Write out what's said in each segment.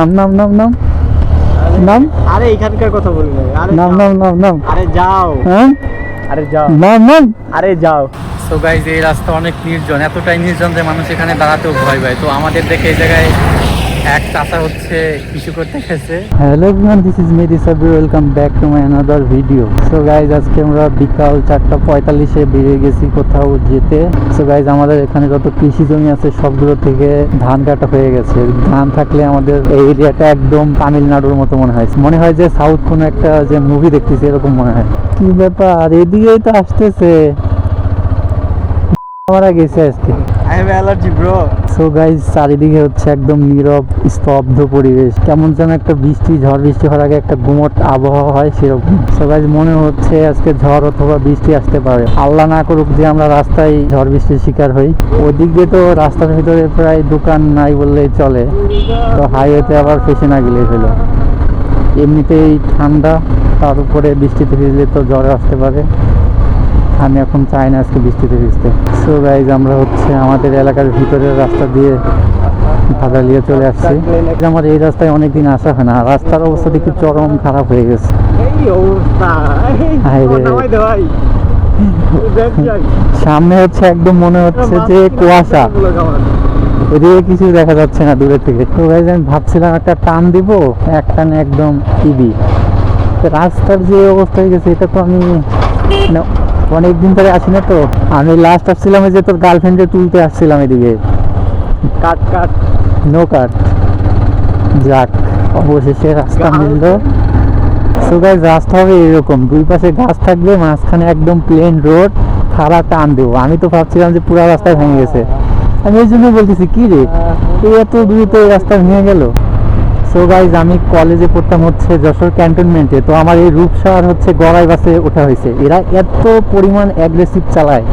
নাম নাম নাম নাম নাম আরে এখানকার কথা বলি না। আরে নাম যাও। নাম নাম নাম আরে যাও। হ্যাঁ আরে যাও। নাম নাম আরে যাও। সো গাইজ এই রাস্তা অনেক নির্জন, এতটাই নির্জন যে মানুষ এখানে দাঁড়াতেও ভয় পায়। তো আমাদের দেখে এই জায়গায় এক চাচা হচ্ছে কিছু করতে গেছে। Hello everyone, this is Meri Sabir, welcome back to my another video. So guys আজকে আমরা বিকাল 4:45-এ বেরিয়ে গেছি কোথাও যেতে। সো গাইজ আমাদের এখানে যত কৃষি জমি আছে সবগুলো থেকে ধান কাটা হয়ে গেছে। ধান থাকলে আমাদের এই এরিয়াটা একদম তামিলনাড়ুর মতো মনে হয় যে সাউথ কোনো একটা যে মুভি দেখতেছি এরকম মনে হয়। কি ব্যাপার, এদিকেই তো আসতেছে, মারা গেছে আজকে। I have allergy bro. So guys চারিদিকে হচ্ছে একদম নীরব স্তব্ধ পরিবেশ, কেমন যেন একটা ঝড় বৃষ্টি হওয়ার আগে একটা গুমট আবহাওয়া হয় সেরকম। সো গাইজ মনে হচ্ছে আজকে ঝড় অথবা বৃষ্টি আসতে পারে। আল্লাহ না করুক যে আমরা রাস্তায় ঝড় বৃষ্টির শিকার হই। ওদিক দিয়ে তো রাস্তার ভিতরে প্রায় দোকান নাই বললেই চলে, তো হাইওয়েতে আবার ফেসে না গেলেই হলো। এমনিতেই ঠান্ডা, তার উপরে বৃষ্টিতে ভিজলে তো জ্বর আসতে পারে। আমি এখন চাই না আজকে বৃষ্টিতে ভিজতে। সো গাইজ আমরা হচ্ছে আমাদের এলাকার ভিতরের রাস্তা দিয়ে ভাদালিয়ে চলে আসছি। আমার এই রাস্তায় অনেকদিন আসা হয় না, রাস্তার অবস্থা দেখি চরম খারাপ হয়ে গেছে। এই অবস্থা। হায় রে। নামাই দে ভাই। দেখ যাই। সামনে হচ্ছে একদম মনে হচ্ছে যে কুয়াশা, এদিকে কিছু দেখা যাচ্ছে না দূরের থেকে। তো গাইজ আমি ভাবছিলাম একটা টান দিব, এক টানে একদম টিভি। রাস্তার যে অবস্থা হয়ে গেছে এটা তো আমি অনেকদিন ধরে আসি না। তো আমি লাস্ট আসছিলাম যে তোর গার্লফ্রেন্ডে তুলতে আসছিলাম এদিকে। কাট কাট নো কাট। যাক অবশেষে রাস্তা মিলল। সো গাইজ রাস্তা হবে এরকম, দুই পাশে গাছ থাকবে, মাঝখানে একদম প্লেন রোড, খাড়া টান দেবো। আমি তো ভাবছিলাম যে পুরো রাস্তায় ভেঙে গেছে, আমি এই জন্য বলতেছি কি রে এই এত দ্রুত এই রাস্তা ভেঙে গেল। সো গাইজ আমি কলেজে পড়তাম হচ্ছে যশোর ক্যান্টনমেন্টে, তো আমার এই রূপসা আর হচ্ছে গড়াই বাসে ওঠা হয়েছে। এরা এত পরিমাণ অ্যাগ্রেসিভ চালায়,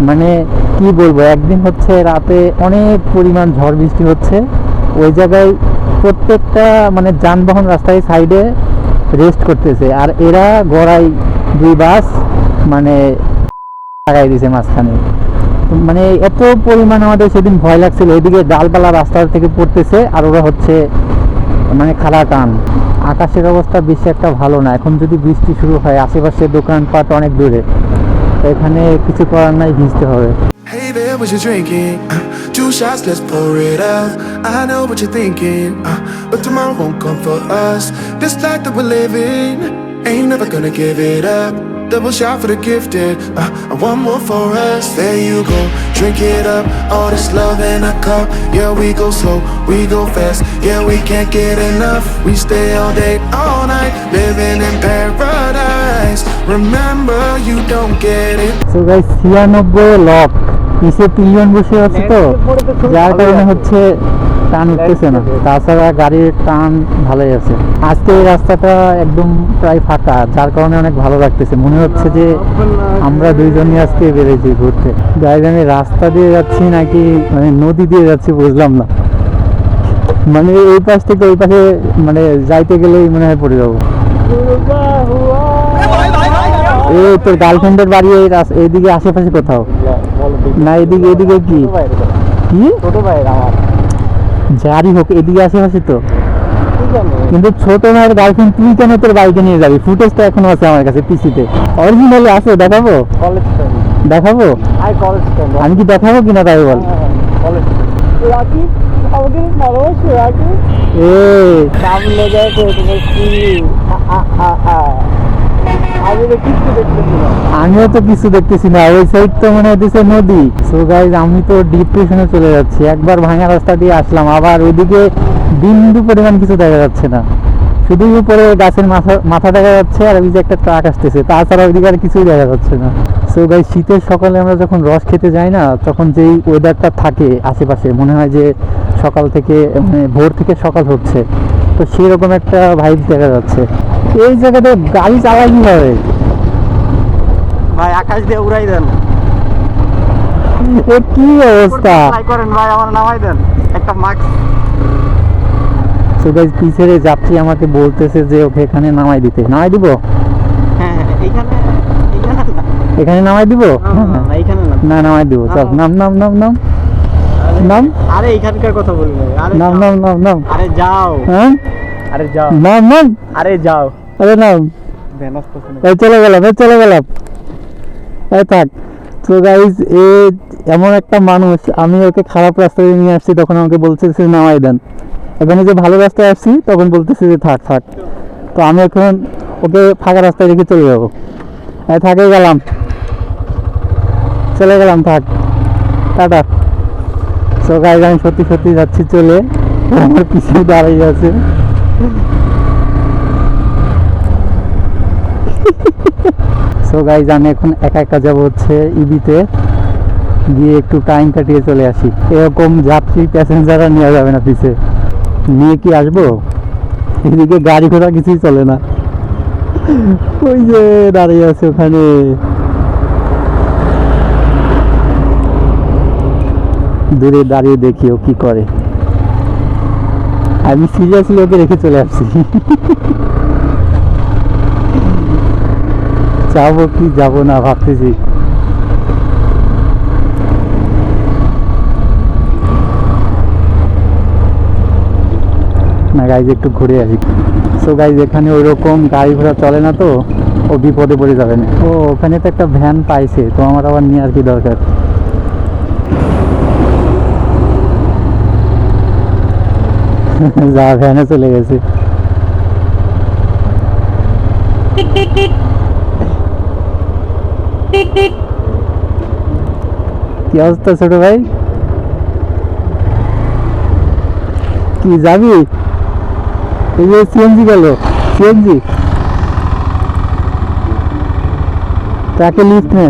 মানে কি বলবো। একদিন হচ্ছে রাতে অনেক পরিমাণ ঝড় বৃষ্টি হচ্ছে, ওই জায়গায় প্রত্যেকটা মানে যানবাহন রাস্তায় সাইডে রেস্ট করতেছে, আর এরা গড়াই দুই বাস মানে লাগাই দিয়েছে মাঝখানে। মানে এত পরিমাণ আমাদের সেদিন ভয় লাগছিল, এদিকে ডালপালা রাস্তার থেকে পড়তেছে আর ওরা হচ্ছে মানে খাড়া টান। আকাশের অবস্থা বেশি একটা ভালো না, এখন যদি বৃষ্টি শুরু হয় আশেপাশে দোকানপাট অনেক দূরে, এখানে কিছু করার নাই, ভিজতে হবে। Hey there, what you drinking? Two shots, let's pour it out. I know what you're thinking, but tomorrow won't come for us. This life that we're living, ain't never gonna give it up. Double shot for the gifted, one more for us. There you go, drink it up. All this love in a cup. Yeah, we go slow, we go fast. Yeah, we can't get enough. We stay all day, all night, living in paradise. Remember, you don't get it. So guys 96 lock, নিচে pillion বসে আছে, তো যার কারণে হচ্ছে টান উঠতেছে না, তাছাড়া গাড়ির টান ভালোই আছে। আজকে এই রাস্তাটা একদম প্রায় ফাঁকা, যার কারণে অনেক ভালো লাগতেছে, মনে হচ্ছে যে আমরা দুইজনই আজকে বেরিয়েছি ঘুরতে। গাইজ আমি রাস্তা দিয়ে যাচ্ছি নাকি মানে নদী দিয়ে যাচ্ছি বুঝলাম না, মানে এই পাশ থেকে ওই পাশে মানে যাইতে গেলেই মনে হয় পড়ে যাবো। এই তোর গার্লফ্রেন্ডের বাড়ি এইদিকে আশেপাশে কোথাও না? এদিকে এদিকে কি কি ছোট ভাই আমার যারই হোক এদিকে আশেপাশে তো, কিন্তু ছোট ভাইয়ের গার্লফ্রেন্ড তুই কেন তোর বাইকে নিয়ে যাবি? ফুটেজ তো এখনো আছে আমার কাছে পিসিতে, অরিজিনালি আছে, দেখাবো কলেজ ফ্রেন্ড। দেখাবো আই কলেজ ফ্রেন্ড। আমি কি দেখাবো কিনা তাই বল। কলেজ রাকি আমাকে ভালোবাসো রাকি। এ সামনে যায় তো তোমার কি আমি তো কিছু দেখতেছি না। আমিও তো কিছু দেখতেছি না, ওই সাইড তো মনে হচ্ছে নদী। সো গাইজ আমি তো ডিপ্রেশনে চলে যাচ্ছি, একবার ভাঙা রাস্তা দিয়ে আসলাম, আবার ওইদিকে বিন্দু পরিমাণ কিছু দেখা যাচ্ছে না, শুধু উপরে গাছের মাথা দেখা যাচ্ছে আর ওই যে একটা ট্রাক আসতেছে, তাছাড়া ওইদিকে আর কিছুই দেখা যাচ্ছে না। সো গাইজ শীতের সকালে আমরা যখন রস খেতে যাই না, তখন যেই ওয়েদারটা থাকে আশেপাশে মনে হয় যে সকাল থেকে মানে ভোর থেকে সকাল হচ্ছে, তো সেরকম একটা ভাইব দেখা যাচ্ছে। এই জায়গাতে গাড়ি চালাই কিভাবে ভাই? আকাশ দিয়ে উড়াই দেন। এ কি অবস্থা? ট্রাই করেন ভাই, আমার নামাই দেন একটা মাস্ক। সো গাইজ পিছের যাত্রী আমাকে বলতেছে যে ওকে এখানে নামাই দিব। হ্যাঁ এইখানে এইখানে এখানে নামাই দিব? না এইখানে না। না নামাই দিব, চল নাম নাম নাম নাম। নাম আরে এখানকার কথা বলি না, আরে নাম যাও। নাম নাম নাম আরে যাও, হ্যাঁ আরে যাও, নাম নাম আরে যাও। আরে নাম বেনস্ত শুনে এই চলে গেলাম এই থাক। তো গাইজ এ এমন একটা মানুষ, আমি ওকে খারাপ রাস্তায় নিয়ে আসছি তখন আমাকে বলতেছে নামাই দেন, এখানে যে ভালো রাস্তায় আসছি তখন বলতেছে যে থাক থাক। তো আমি এখন ওকে ফাঁকা রাস্তায় রেখে চলে যাবো। থাকে গেলাম, চলে গেলাম, থাক, টাটা। সো গাইজ আমি সত্যি সত্যি যাচ্ছি চলে, ও আমার পিছিয়ে দাঁড়িয়ে আছে। সো গাইজ আমি এখন একা একা যাবো হচ্ছে ইবিতে, গিয়ে একটু টাইম কাটিয়ে চলে আসি। এরকম যাত্রী প্যাসেঞ্জাররা নেওয়া যাবে না পিছে, নিয়ে কি আসবো? এদিকে গাড়ি ঘোড়া কিছুই চলে না। ওই যে দাঁড়িয়ে আছে ওখানে, দূরে দাঁড়িয়ে দেখি ও কি করে। আমি সিরিয়াসলি ওকে রেখে চলে আসছি। যাবো কি যাবো না ভাবতেছি। না গাইজ একটু ঘুরে আসি। সো গাইজ এখানে ওইরকম গাড়ি ঘোড়া চলে না, তো ও বিপদে পড়ে যাবে না। ও ওখানে তো একটা ভ্যান পাইছে, তো আমার আবার নিয়ে আর কি দরকার। যা ভ্যানে চলে গেছে। কি অবস্থা ছোট ভাই, কি যাবি? এই যে সিএনজি গেল, সিএনজি তাকে লিফট নে,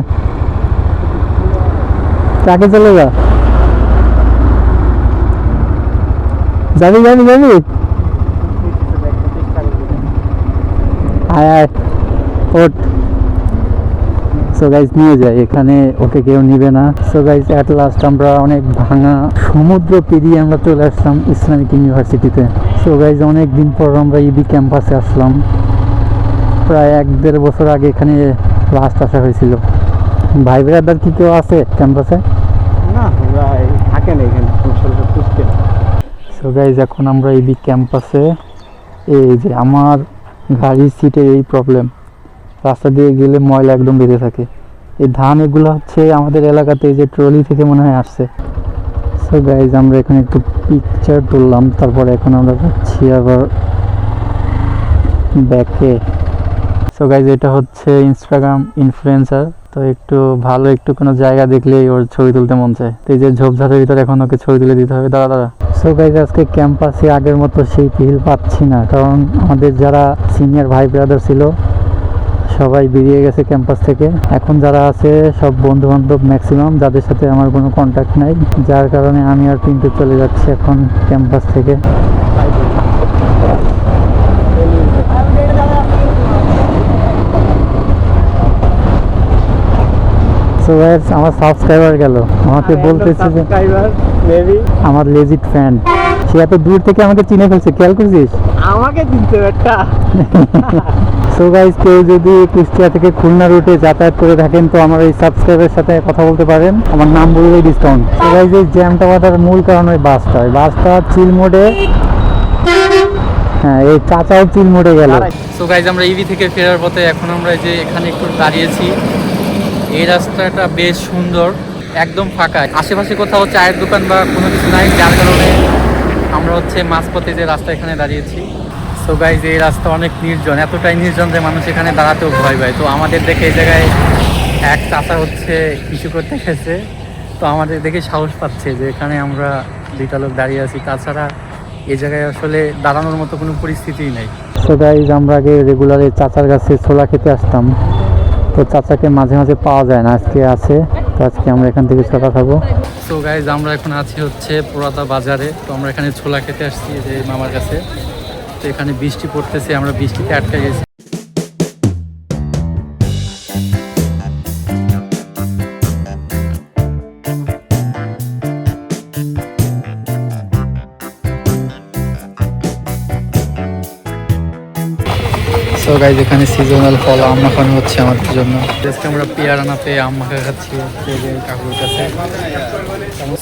তাকে চলে যা, যাবি যাবি যাবি, আয় আয় ওঠ। সো গাইজ নিয়ে যাই, এখানে ওকে কেউ নিবে না। সো গাইজ অ্যাট লাস্ট আমরা অনেক ভাঙা সমুদ্র পেরিয়ে আমরা চলে আসলাম ইসলামিক ইউনিভার্সিটিতে। সো গাইজ অনেক দিন পর আমরা ইবি ক্যাম্পাসে আসলাম, প্রায় 1-1.5 বছর আগে এখানে লাস্ট আসা হয়েছিল। ভাই ব্রাদার কি কেউ আছে ক্যাম্পাসে? না, ওরা থাকে না এখানে, খুঁজতে। সো গাইজ এখন আমরা ইবি ক্যাম্পাসে, এই যে আমার গাড়ির সিটের এই প্রবলেম, রাস্তা দিয়ে গেলে ময়লা একদম বেঁধে থাকে। এই ধান এগুলো হচ্ছে আমাদের এলাকাতে এই যে ট্রলি থেকে মনে হয় আসছে। সো গাইজ আমরা এখানে একটু পিকচার তুললাম, তারপরে এখন আমরা যাচ্ছি আবার ব্যাকে। সো গাইজ এটা হচ্ছে ইনস্টাগ্রাম ইনফ্লুয়েন্সার, তো একটু ভালো একটু কোনো জায়গা দেখলেই ওর ছবি তুলতে মন চায়। তো এই যে ঝোপঝাড়ের ভিতরে এখন ওকে ছবি তুলে দিতে হবে, দাঁড়া দাঁড়া। সো গাইজ আজকে ক্যাম্পাসে আগের মতো সেই ফিল পাচ্ছি না, কারণ আমাদের যারা সিনিয়র ভাই ব্রাদার ছিল সবাই বেরিয়ে গেছে ক্যাম্পাস থেকে। এখন যারা আছে সব বন্ধু বান্ধব ম্যাক্সিমাম, যাদের সাথে আমার কোনো কন্ট্যাক্ট নাই, যার কারণে আমি আর পিন্টু চলে যাচ্ছি এখন ক্যাম্পাস থেকে। সো গাইস আমার সাবস্ক্রাইবার গেল, আমাকে বলতেছে যে মেবি আমার লেজিট ফ্যান, সে এত দূর থেকে আমাকে চিনে ফেলছে, খেয়াল করছিস? আমাকে দিতে একটা। সো গাইস কেউ যদি কুষ্টিয়া থেকে খুলনা রুটে যাতায়াত করে থাকেন তো আমার এই সাবস্ক্রাইবের সাথে কথা বলতে পারেন, আমার নাম বললেই ডিসকাউন্ট। সো গাইস এই জ্যামটা বাঁধার মূল কারণ ওই বাসটা চিল মোডে, হ্যাঁ এই চাচাও চিল মোডে গেল। সো গাইস আমরা ইভি থেকে ফেরার পথে এখন আমরা এই যে এখানে একটু দাঁড়িয়েছি। এই রাস্তাটা বেশ সুন্দর, একদম ফাঁকা, আশেপাশে কোথাও চায়ের দোকান বা কোনো কিছু নাই, যার কারণে আমরা হচ্ছে মাঝপথে যে রাস্তা এখানে দাঁড়িয়েছি। সো গাইজ এই রাস্তা অনেক নির্জন, এতটাই নির্জন যে মানুষ এখানে দাঁড়াতেও ভয় পায়। তো আমাদের দেখে এই জায়গায় এক চাচা হচ্ছে ইস্যু করতে গেছে, তো আমাদের দেখে সাহস পাচ্ছে যে এখানে আমরা দুইটা লোক দাঁড়িয়ে আছি, তাছাড়া এই জায়গায় আসলে দাঁড়ানোর মতো কোনো পরিস্থিতিই নেই। সো গাইজ আমরা আগে রেগুলার এই চাচার কাছে ছোলা খেতে আসতাম, তো চাচাকে মাঝে মাঝে পাওয়া যায় না, আজকে আছে, তো আজকে আমরা এখান থেকে ছোলা খাবো। সো গাইজ আমরা এখন আছি হচ্ছে পুরাতা বাজারে, তো আমরা এখানে ছোলা খেতে আসছি যে মামার কাছে। তো এখানে বৃষ্টি পড়তেছে, আমরা বৃষ্টিতে আটকে গেছি। সো গাইজ এখানে সিজনাল ফল আম মাখানো হচ্ছে আমাদের জন্য। আজকে আমরা পেয়ারানাতে আম মাখা খাচ্ছি হচ্ছে যে কাকুর কাছে।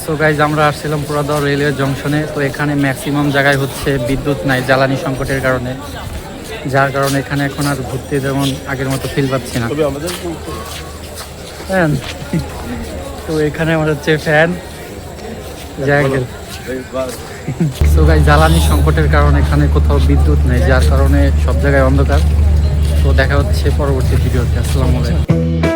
সো গাইজ আমরা আসছিলাম পুরাদহ রেলওয়ে জংশনে। তো এখানে ম্যাক্সিমাম জায়গায় হচ্ছে বিদ্যুৎ নাই জ্বালানি সংকটের কারণে, যার কারণে এখানে এখন আর ঘুরতে যেমন আগের মতো ফিল পাচ্ছি না। ফ্যান তো এখানে আমার হচ্ছে ফ্যান জ্যাকেট। সো গাইজ জ্বালানি সংকটের কারণে এখানে কোথাও বিদ্যুৎ নেই, যার কারণে সব জায়গায় অন্ধকার। তো দেখা হচ্ছে পরবর্তী ভিডিওতে। আসসালামু আলাইকুম।